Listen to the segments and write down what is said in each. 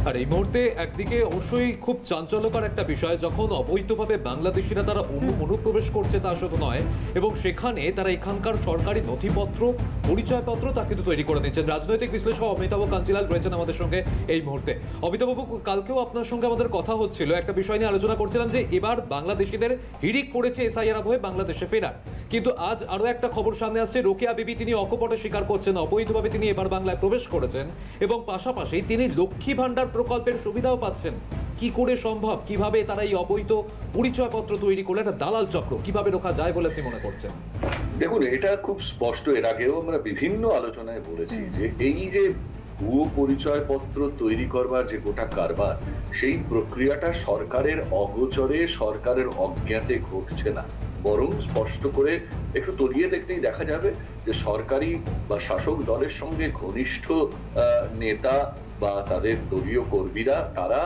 আর এই মুহূর্তে একদিকে অবশ্যই খুব চাঞ্চল্যকর একটা বিষয়, যখন অবৈধভাবে বাংলাদেশিরা তারা অনুপ্রবেশ করছে তা শুধু নয়, এবং সেখানে তারা এখানকার সরকারি নথিপত্র, পরিচয়পত্র তা কিন্তু তৈরি করে নিচ্ছেন। রাজনৈতিক বিশ্লেষক অমিতাভ কাঞ্চিলাল রয়েছেন আমাদের সঙ্গে এই মুহূর্তে। অমিতাভবাবু, কালকেও আপনার সঙ্গে আমাদের কথা হচ্ছিল, একটা বিষয় নিয়ে আলোচনা করছিলাম যে এবার বাংলাদেশিদের হিড়িক পড়েছে এসআইআর আবহে বাংলাদেশে ফেরার। কিন্তু আজ আরো একটা খবর সামনে আসছে, রোকেয়া বিবি তিনি অকপটে স্বীকার করছেন অবৈধভাবে তিনি এবার বাংলায় প্রবেশ করেছেন, এবং পাশাপাশি তিনি লক্ষ্মী ভান্ডার প্রকল্পের সুবিধাও পাচ্ছেন। কি করে সম্ভব? কিভাবে তারা এই অবৈধ পরিচয়পত্র তৈরি করলে একটা দালাল চক্র কিভাবে রোখা যায় বলে আপনি মনে করছেন? দেখুন, এটা খুব স্পষ্ট। এর আগেও আমরা বিভিন্ন আলোচনায় বলেছি যে এই যে ভুয়ো পরিচয়পত্র তৈরি করবার যে গোটা কারবার, সেই প্রক্রিয়াটা সরকারের অগোচরে, সরকারের অজ্ঞাতে ঘটছে না, বরং স্পষ্ট করে একটু তলিয়ে দেখলেই দেখা যাবে যে সরকারি বা শাসক দলের সঙ্গে ঘনিষ্ঠ নেতা বা তাদের দলীয় কর্মীরা তারা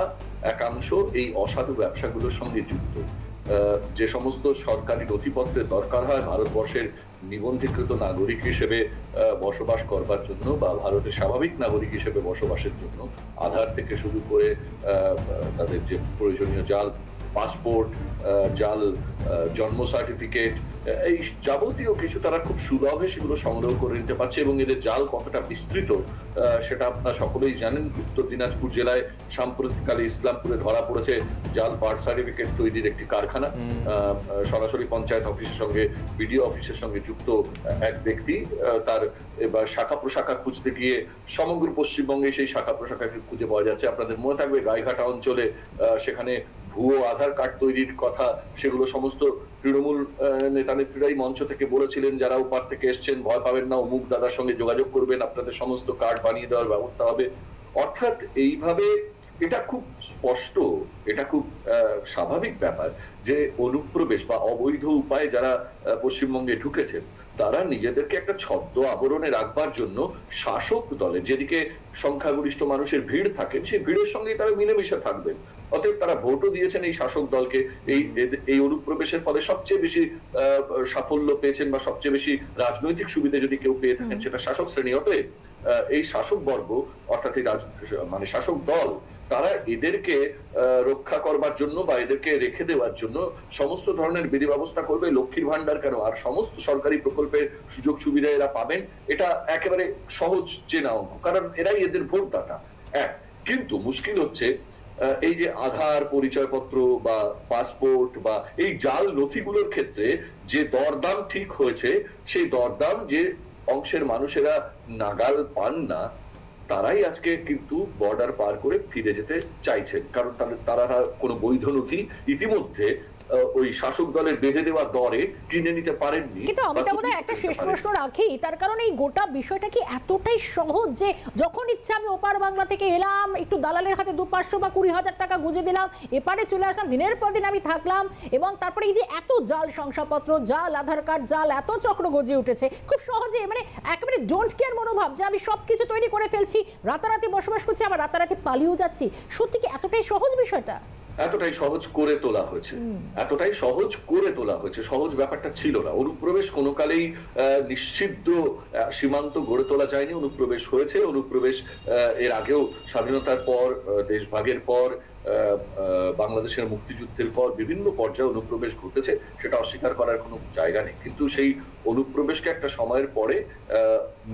একাংশ এই অসাধু ব্যবসাগুলোর সঙ্গে যুক্ত। যে সমস্ত সরকারি নথিপত্রের দরকার হয় ভারতবর্ষের নিবন্ধীকৃত নাগরিক হিসেবে বসবাস করবার জন্য বা ভারতের স্বাভাবিক নাগরিক হিসেবে বসবাসের জন্য, আধার থেকে শুরু করে তাদের যে প্রয়োজনীয় জাল পাসপোর্ট, জাল জন্ম সার্টিফিকেট, এই যাবতীয় কিছু তারা খুব সুলভে সেগুলো সংগ্রহ করে নিতে পারছে। এবং এদের জাল কতটা বিস্তৃত সেটা আপনারা সকলেই জানেন। উত্তর দিনাজপুর জেলায় সাম্প্রতিককালে ইসলামপুরে ধরা পড়েছে জাল বার্থ সার্টিফিকেট তৈরির একটি কারখানা। সরাসরি পঞ্চায়েত অফিসের সঙ্গে, বিডিও অফিসের সঙ্গে যুক্ত এক ব্যক্তি তার এবার শাখা প্রশাখা খুঁজতে গিয়ে সমগ্র পশ্চিমবঙ্গে সেই শাখা প্রশাখাকে খুঁজে পাওয়া যাচ্ছে। আপনাদের মনে থাকবে গাইঘাটা অঞ্চলে সেখানে ভুয়ো আধার কার্ড তৈরির কথা, সেগুলো সমস্ত তৃণমূল নেতা নেত্রীরাই মঞ্চ থেকে বলেছিলেন, যারা ওপার থেকে এসছেন ভয় পাবেন না, অমুক দাদার সঙ্গে যোগাযোগ করবেন, আপনাদের সমস্ত কার্ড বানিয়ে দেওয়ার ব্যবস্থা হবে। অর্থাৎ এইভাবে এটা খুব স্পষ্ট, এটা খুব স্বাভাবিক ব্যাপার যে অনুপ্রবেশ বা অবৈধ উপায়ে যারা পশ্চিমবঙ্গে ঢুকেছেন তারা নিজেদেরকে একটা ছদ্ম আবরণে রাখবার জন্য শাসক দলের যেদিকে সংখ্যাগরিষ্ঠ মানুষের ভিড় থাকেন সেই ভিড়ের সঙ্গেই তারা মিলেমিশে থাকবেন। অতএব তারা ভোটও দিয়েছেন এই শাসক দলকে। এই অনুপ্রবেশের ফলে সবচেয়ে বেশি সাফল্য পেয়েছেন বা সবচেয়ে বেশি রাজনৈতিক সুবিধা যদি কেউ পেয়ে থাকেন সেটা শাসক শ্রেণী। অতএব এই শাসক বর্গ অর্থাৎ এই মানে শাসক দল তারা এদেরকে রক্ষা করবার জন্য বা এদেরকে রেখে দেওয়ার জন্য সমস্ত ধরনের বিধি ব্যবস্থা করবে। লক্ষ্মীর ভান্ডার কেন, আর সমস্ত সরকারি প্রকল্পের সুযোগ সুবিধা এরা পাবেন, এটা একেবারে সহজ চেনা অঙ্ক, কারণ এরাই এদের ভোটদাতা। কিন্তু মুশকিল হচ্ছে এই যে আধার, পরিচয়পত্র বা পাসপোর্ট বা এই জাল নথিগুলোর ক্ষেত্রে যে দরদাম ঠিক হয়েছে, সেই দরদাম যে অংশের মানুষেরা নাগাল পান না তারাই আজকে কিন্তু বর্ডার পার করে ফিরে যেতে চাইছেন, কারণ তারা কোনো বৈধ নথি ইতিমধ্যে ওই শাসক দলের বেঁধে দেওয়া দরে কিনে নিতে পারেননি। কিন্তু আমি তাহলে একটা শেষ প্রশ্ন রাখি, তার কারণ এই গোটা বিষয়টা কি এতটাই সহজ যে যখন ইচ্ছা আমি ওপার বাংলা থেকে এলাম, একটু দালালের হাতে 200-500 বা 20,000 টাকা গুঁজে দিলাম, এপারে চলে আসলাম, দিনের পর দিন আমি থাকলাম, এবং তারপরে এই যে এত জাল শংসাপত্র, জাল আধার কার্ড, জাল এত চক্র গজিয়ে উঠেছে খুব সহজে, মানে একেবারে ডোন্ট কেয়ার মনোভাব যে আমি সবকিছু তৈরি করে ফেলছি, রাতারাতি বসবাস করছি, আবার রাতারাতি পালিয়েও যাচ্ছি। সত্যি কি এতটাই সহজ বিষয়টা? এতটাই সহজ করে তোলা হয়েছে, এতটাই সহজ করে তোলা হয়েছে। সহজ ব্যাপারটা ছিল না। অনুপ্রবেশ কোনো কালেই নিশ্চিদ্র সীমান্ত গড়ে তোলা যায়নি। অনুপ্রবেশ হয়েছে। অনুপ্রবেশ এর আগেও স্বাধীনতার পর, দেশভাগের পর, বাংলাদেশের মুক্তিযুদ্ধের পর বিভিন্ন পর্যায়ে অনুপ্রবেশ ঘটেছে, সেটা অস্বীকার করার কোনো জায়গা নেই। কিন্তু সেই অনুপ্রবেশকে একটা সময়ের পরে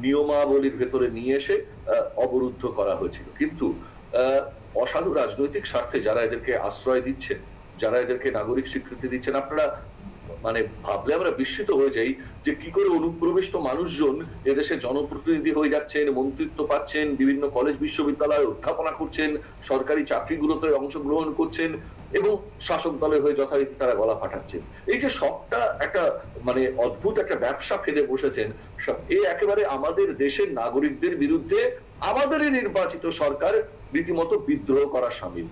নিয়মাবলীর ভেতরে নিয়ে এসে অবরুদ্ধ করা হয়েছিল। কিন্তু অসাধু রাজনৈতিক স্বার্থে যারা এদেরকে আশ্রয় দিচ্ছেন, যারা এদেরকে নাগরিক স্বীকৃতি দিচ্ছেন, আপনারা মানে ভাবলে আমরা বিস্মিত হয়ে যাই যে কি করে অনুপ্রবিষ্ট মানুষজন এদেশে জনপ্রতিনিধি হয়ে যাচ্ছেন, মন্ত্রিত্ব পাচ্ছেন, বিভিন্ন কলেজ বিশ্ববিদ্যালয়ে অধ্যাপনা করছেন, সরকারি চাকরিগুলোতে অংশগ্রহণ করছেন এবং শাসক দলের হয়ে যথারীতি তারা গলা ফাটাচ্ছেন। এই যে সবটা একটা মানে অদ্ভুত একটা ব্যবসা ফেলে বসেছেন, এই একেবারে আমাদের দেশের নাগরিকদের বিরুদ্ধে আমাদেরই নির্বাচিত সরকার রীতিমতো বিদ্রোহ করা সামিল।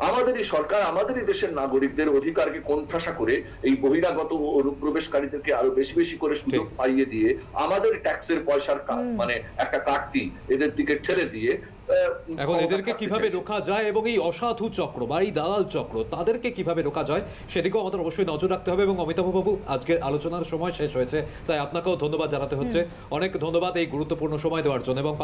আমাদেরই সরকার আমাদেরই দেশের নাগরিকদের অধিকারকে কোণঠাসা করে এই বহিরাগত অনুপ্রবেশকারীদেরকে আরো বেশি বেশি করে সুযোগ পাইয়ে দিয়ে আমাদের ট্যাক্সের পয়সার মানে একটা কাটতি এদের দিকে ঠেলে দিয়ে এখন এদেরকে কিভাবে রোকা যায় এবং এই অসাধু চক্র বা এই দালাল চক্র তাদেরকে কিভাবে রোকা যায় সেদিকেও আমাদের অবশ্যই নজর রাখতে হবে। এবং অমিতাভ বাবু, আজকের আলোচনার সময় শেষ হয়েছে, তাই আপনাকেও ধন্যবাদ জানাতে হচ্ছে। অনেক ধন্যবাদ এই গুরুত্বপূর্ণ সময় দেওয়ার জন্য। এবং